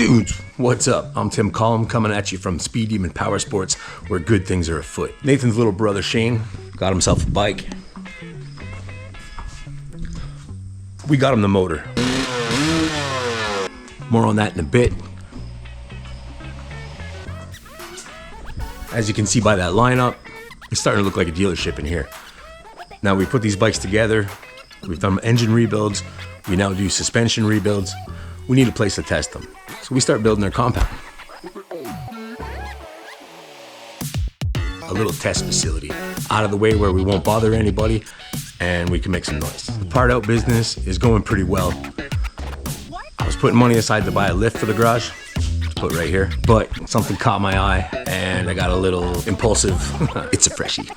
Dudes, what's up? I'm Tim Collum coming at you from Speed Demon Power Sports, where good things are afoot. Nathan's little brother Shane got himself a bike. We got him the motor. More on that in a bit. As you can see by that lineup, it's starting to look like a dealership in here. Now we put these bikes together, we've done engine rebuilds, we now do suspension rebuilds. We need a place to test them. So we start building their compound. A little test facility, out of the way where we won't bother anybody and we can make some noise. The part out business is going pretty well. I was putting money aside to buy a lift for the garage, put right here, but something caught my eye and I got a little impulsive. It's a freshie.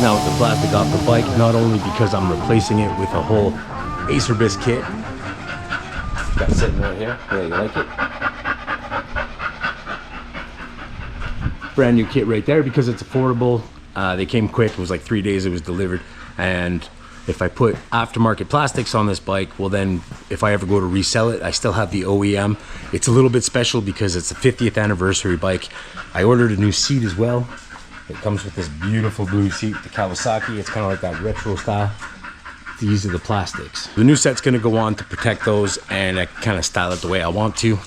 Now with the plastic off the bike, not only because I'm replacing it with a whole Acerbis kit. Got it sitting right here. Yeah, you like it? Brand new kit right there because it's affordable. They came quick. It was like 3 days it was delivered. And if I put aftermarket plastics on this bike, well then if I ever go to resell it, I still have the OEM. It's a little bit special because it's the 50th anniversary bike. I ordered a new seat as well. It comes with this beautiful blue seat, the Kawasaki. It's kind of like that retro style. These are the plastics. The new set's gonna go on to protect those and I kind of style it the way I want to.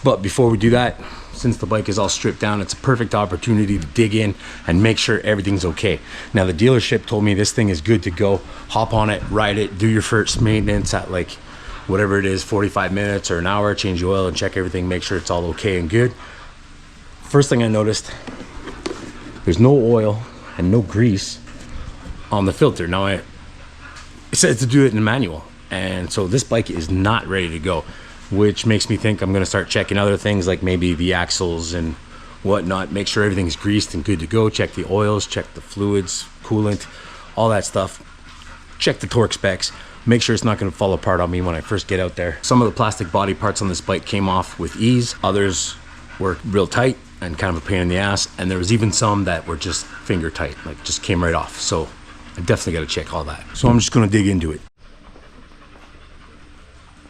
But before we do that, since the bike is all stripped down, it's a perfect opportunity to dig in and make sure everything's okay. Now the dealership told me this thing is good to go. Hop on it, ride it, do your first maintenance at like whatever it is, 45 minutes or an hour, change the oil and check everything, make sure it's all okay and good. First thing I noticed, there's no oil and no grease on the filter. Now it says to do it in the manual. And so this bike is not ready to go, which makes me think I'm gonna start checking other things like maybe the axles and whatnot, make sure everything's greased and good to go, check the oils, check the fluids, coolant, all that stuff. Check the torque specs, make sure it's not gonna fall apart on me when I first get out there. Some of the plastic body parts on this bike came off with ease, others were real tight and kind of a pain in the ass, and there was even some that were just finger tight, like just came right off. So I definitely got to check all that. So I'm just going to dig into it.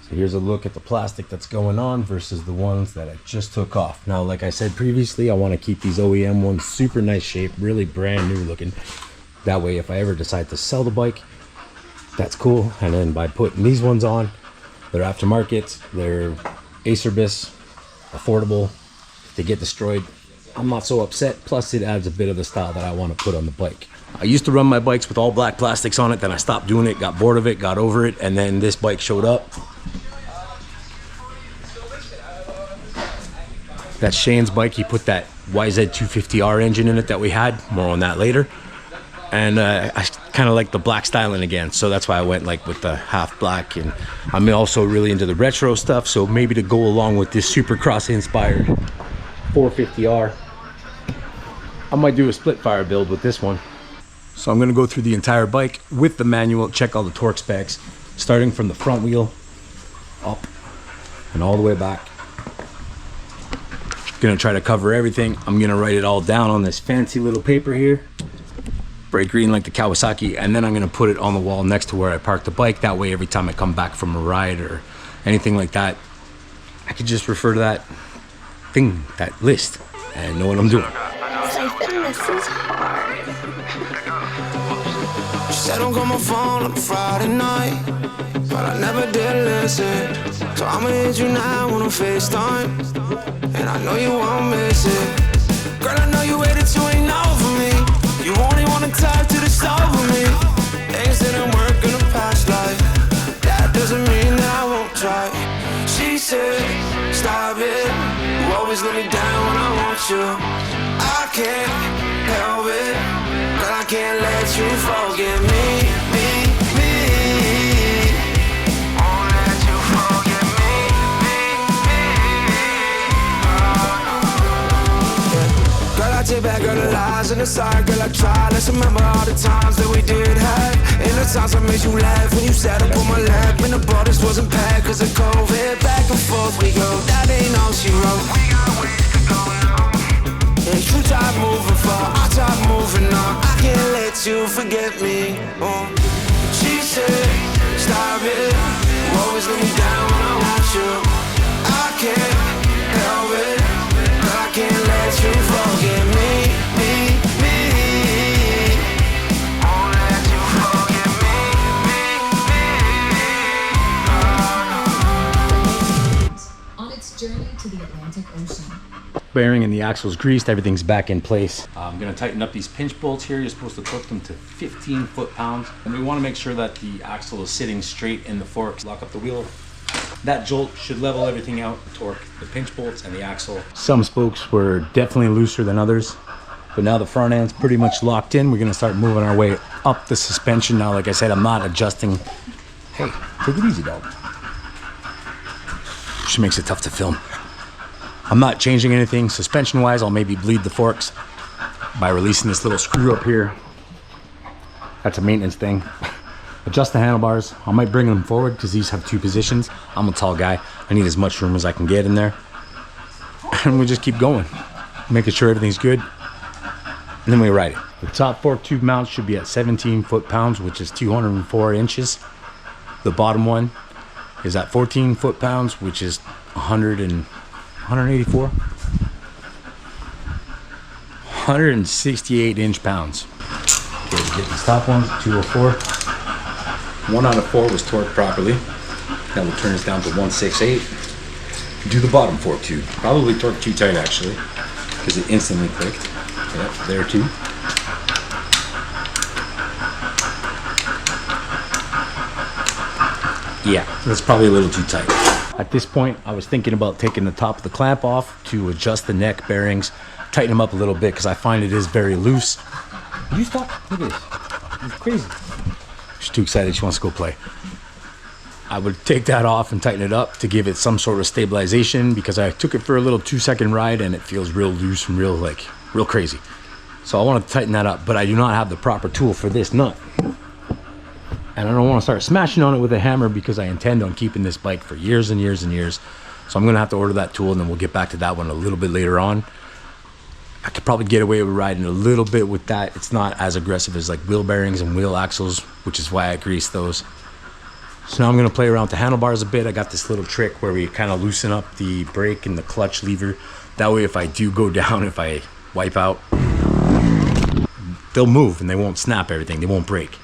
So here's a look at the plastic that's going on versus the ones that I just took off. Now, like I said previously, I want to keep these OEM ones super nice shape, really brand new looking. That way, if I ever decide to sell the bike, that's cool. And then by putting these ones on, they're aftermarket, they're Acerbis, affordable. They get destroyed, I'm not so upset. Plus it adds a bit of the style that I want to put on the bike. I used to run my bikes with all black plastics on it, then I stopped doing it, got bored of it, got over it, and then this bike showed up. That's Shane's bike. He put that YZ250R engine in it that we had, more on that later. And I kind of like the black styling again, so that's why I went like with the half black. And I'm also really into the retro stuff, so maybe to go along with this Supercross inspired 450R, I might do a split fire build with this one. So I'm gonna go through the entire bike with the manual, check all the torque specs, starting from the front wheel up and all the way back. Gonna try to cover everything. I'm gonna write it all down on this fancy little paper here, bright green like the Kawasaki, and then I'm gonna put it on the wall next to where I parked the bike. That way every time I come back from a ride or anything like that, I could just refer to that thing, that list, and know what I'm doing. I think this is hard. She said don't call my phone on Friday night, but I never did listen. So I'ma hit you now on a FaceTime, and I know you won't miss it. Girl, I know you waited till ain't know for me. You only wanna talk to the stove with me. Things didn't work in the past life. That doesn't that's right. She said, stop it. You always let me down when I want you. I can't help it, but I can't let you forget me, me, me. Won't let you forget me, me, me. Girl, I take back all the lies and the side. Girl, I try. Let's remember all the times that we did have. And the times I made you laugh when you sat up on my lap. And the borders wasn't packed cause of COVID. Back and forth we go, that ain't all she wrote. We got ways to go now. Yeah, you tried moving far, I tried moving on. I can't let you forget me. She said, stop it. You always let me down when I want you. I can't help it, but I can't let you forget me, me, me. Won't let you forget me, me, me. On its journey to the Atlantic Ocean. Bearing and the axle's greased, everything's back in place. I'm gonna tighten up these pinch bolts here. You're supposed to torque them to 15 foot-pounds. And we wanna make sure that the axle is sitting straight in the forks. Lock up the wheel. That jolt should level everything out, torque the pinch bolts and the axle. Some spokes were definitely looser than others, but now the front end's pretty much locked in. We're gonna start moving our way up the suspension. Now, like I said, I'm not adjusting. Hey, take it easy, dog. Which makes it tough to film. I'm not changing anything suspension wise. I'll maybe bleed the forks by releasing this little screw up here. That's a maintenance thing. Adjust the handlebars. I might bring them forward because these have two positions. I'm a tall guy. I need as much room as I can get in there. And we just keep going, making sure everything's good. And then we ride it. The top fork tube mount should be at 17 foot-pounds, which is 204 inches. The bottom one is at 14 foot-pounds, which is 184, 168 inch-pounds. Okay, get these top ones, 204. 1 out of 4 was torqued properly. That will turn us down to 168. Do the bottom fork tube. Probably torqued too tight actually, because it instantly clicked. Yep, there too. Yeah, that's probably a little too tight. At this point, I was thinking about taking the top of the clamp off to adjust the neck bearings, tighten them up a little bit because I find it is very loose. Will you stop? Look at this. It's crazy. She's too excited. She wants to go play. I would take that off and tighten it up to give it some sort of stabilization because I took it for a little 2-second ride and it feels real loose and real crazy. So I want to tighten that up, but I do not have the proper tool for this nut. And I don't want to start smashing on it with a hammer because I intend on keeping this bike for years and years and years. So I'm going to have to order that tool and then we'll get back to that one a little bit later on. I could probably get away with riding a little bit with that. It's not as aggressive as like wheel bearings and wheel axles, which is why I grease those. So now I'm going to play around with the handlebars a bit. I got this little trick where we kind of loosen up the brake and the clutch lever. That way if I do go down, if I wipe out, they'll move and they won't snap everything. They won't break.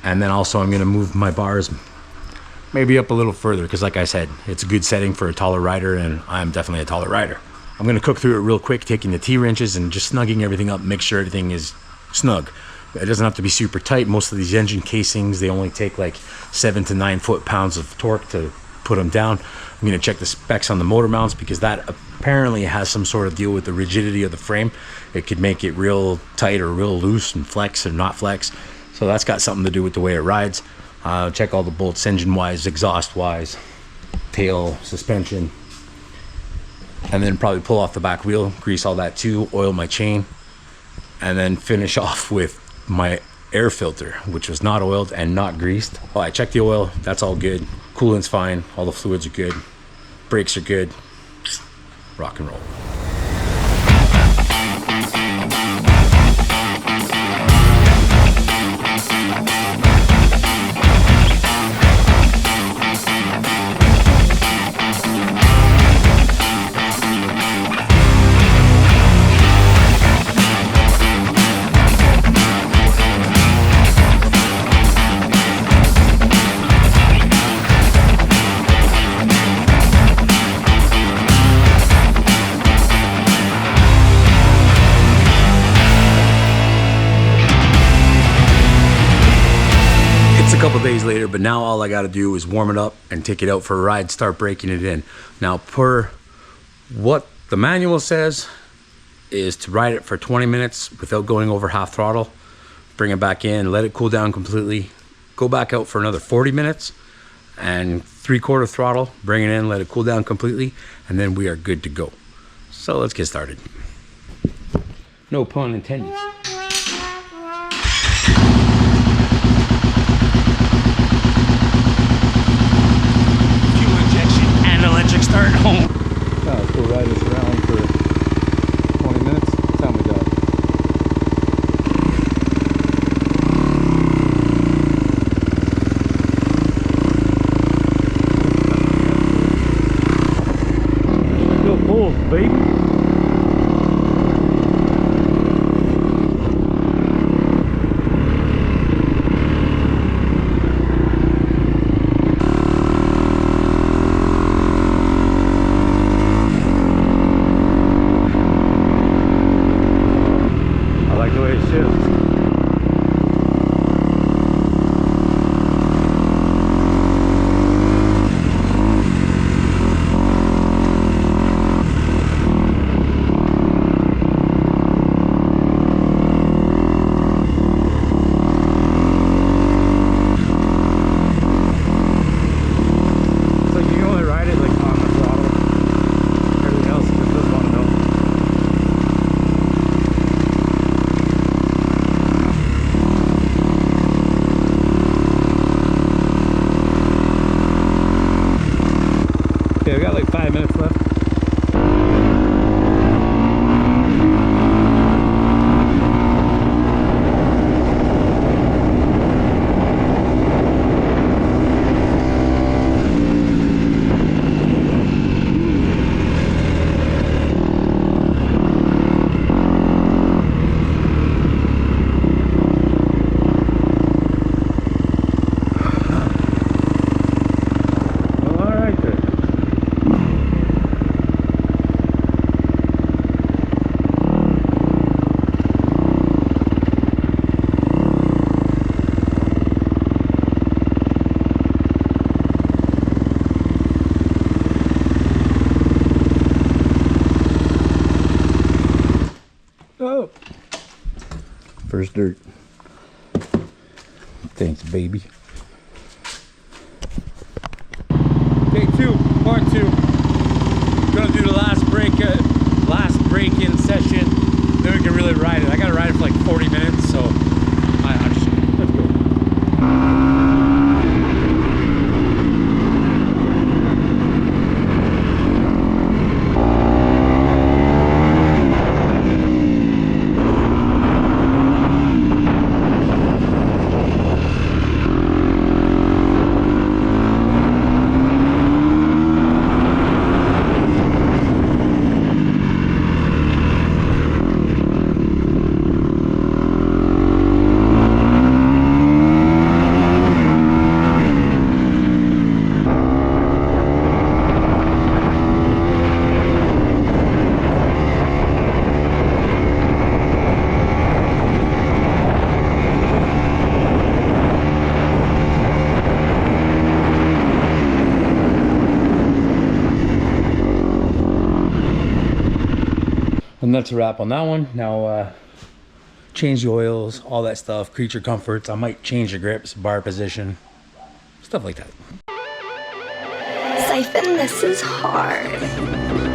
And then also I'm going to move my bars maybe up a little further because like I said, it's a good setting for a taller rider and I'm definitely a taller rider. I'm going to cook through it real quick, taking the T-wrenches and just snugging everything up, make sure everything is snug. It doesn't have to be super tight. Most of these engine casings, they only take like 7 to 9 foot-pounds of torque to put them down. I'm going to check the specs on the motor mounts because that apparently has some sort of deal with the rigidity of the frame. It could make it real tight or real loose and flex or not flex. So that's got something to do with the way it rides. Check all the bolts engine-wise, exhaust-wise, tail, suspension. And then probably pull off the back wheel, grease all that too, oil my chain, and then finish off with my air filter, which was not oiled and not greased. Oh, I checked the oil, that's all good. Coolant's fine, all the fluids are good. Brakes are good. Rock and roll. couple days later, but now all I got to do is warm it up and take it out for a ride, start breaking it in. Now, per what the manual says is to ride it for 20 minutes without going over half throttle, bring it back in, let it cool down completely, go back out for another 40 minutes and 3/4 throttle, bring it in, let it cool down completely, and then we are good to go. So let's get started. No pun intended. Fuel injection and electric start home. Let's go ride this around for 20 minutes. What time we got? Still full, baby. Okay, we got like 5 minutes left. Oh, first dirt. Thanks, baby. Day 2, part 2. Gonna do the last break-in session. Then we can really ride it. I gotta ride it for like 40 minutes, so let's go. And that's a wrap on that one. Now, change the oils, all that stuff, creature comforts. I might change the grips, bar position, stuff like that. Siphon, this is hard.